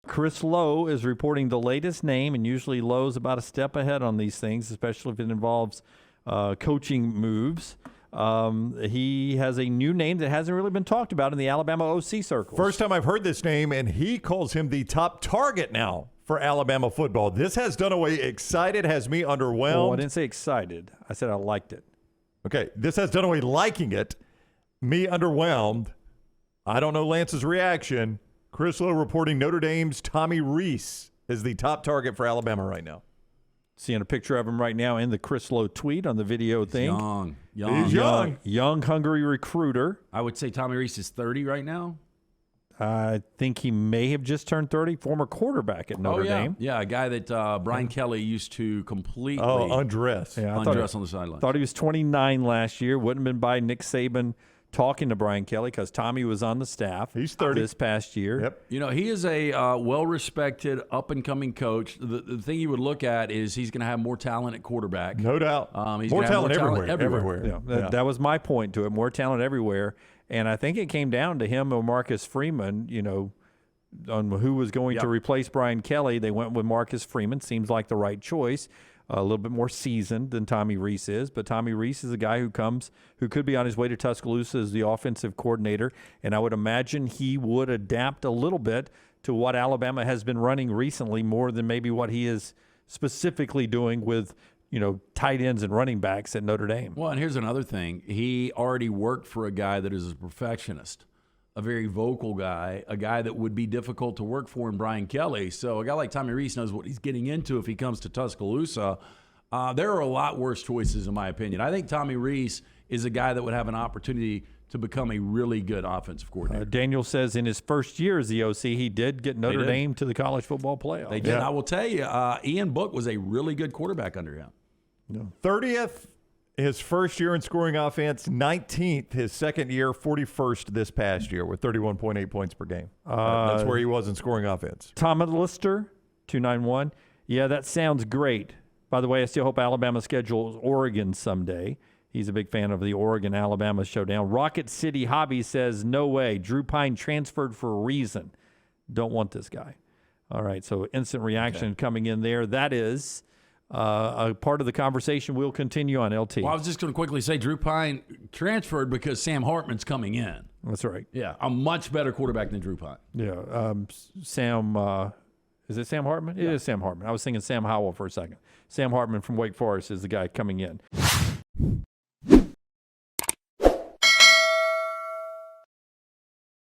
Chris Lowe is reporting the latest name, and usually Lowe's about a step ahead on these things, especially if it involves coaching moves. He has a new name that hasn't really been talked about in the Alabama OC circles. First time I've heard this name, and he calls him the top target now for Alabama football. This has Dunaway excited, has me underwhelmed. Oh, I didn't say excited. I said I liked it. Okay, this has Dunaway liking it, me underwhelmed. I don't know Lance's reaction. Chris Lowe reporting Notre Dame's Tommy Rees is the top target for Alabama right now. Seeing a picture of him right now in the Chris Lowe tweet on the video thing. He's young. Young, hungry recruiter. I would say Tommy Rees is 30 right now. I think he may have just turned 30. Former quarterback at Notre Dame. Yeah, a guy that Brian Kelly used to completely undress. Yeah, undress on the sideline. Thought he was 29 last year. Wouldn't have been by Nick Saban talking to Brian Kelly because Tommy was on the staff. He's 30 this past year. Yep. You know, he is a well-respected, up-and-coming coach. The thing you would look at is he's going to have more talent at quarterback. No doubt. He's more gonna have talent everywhere. Yeah, that was my point to it. More talent everywhere. And I think it came down to him or Marcus Freeman, on who was going to replace Brian Kelly. They went with Marcus Freeman. Seems like the right choice. A little bit more seasoned than Tommy Rees is, but Tommy Rees is a guy who could be on his way to Tuscaloosa as the offensive coordinator, and I would imagine he would adapt a little bit to what Alabama has been running recently more than maybe what he is specifically doing with, tight ends and running backs at Notre Dame. Well, and here's another thing. He already worked for a guy that is a perfectionist, a very vocal guy, a guy that would be difficult to work for in Brian Kelly. So a guy like Tommy Rees knows what he's getting into if he comes to Tuscaloosa. There are a lot worse choices, in my opinion. I think Tommy Rees is a guy that would have an opportunity to become a really good offensive coordinator. Daniel says in his first year as the OC, he did get Notre Dame to the college football playoff. They did. I will tell you, Ian Book was a really good quarterback under him. 30th his first year in scoring offense, 19th his second year, 41st this past year with 31.8 points per game. That's where he was in scoring offense. Tom Lister, 291. Yeah, that sounds great. By the way, I still hope Alabama schedules Oregon someday. He's a big fan of the Oregon-Alabama showdown. Rocket City Hobby says, no way. Drew Pine transferred for a reason. Don't want this guy. All right, so instant reaction coming in there. That is a part of the conversation we'll continue on, LT. Well, I was just going to quickly say Drew Pine transferred because Sam Hartman's coming in. That's right. Yeah, a much better quarterback than Drew Pine. Yeah, Sam, is it Sam Hartman? Yeah. It is Sam Hartman. I was thinking Sam Howell for a second. Sam Hartman from Wake Forest is the guy coming in.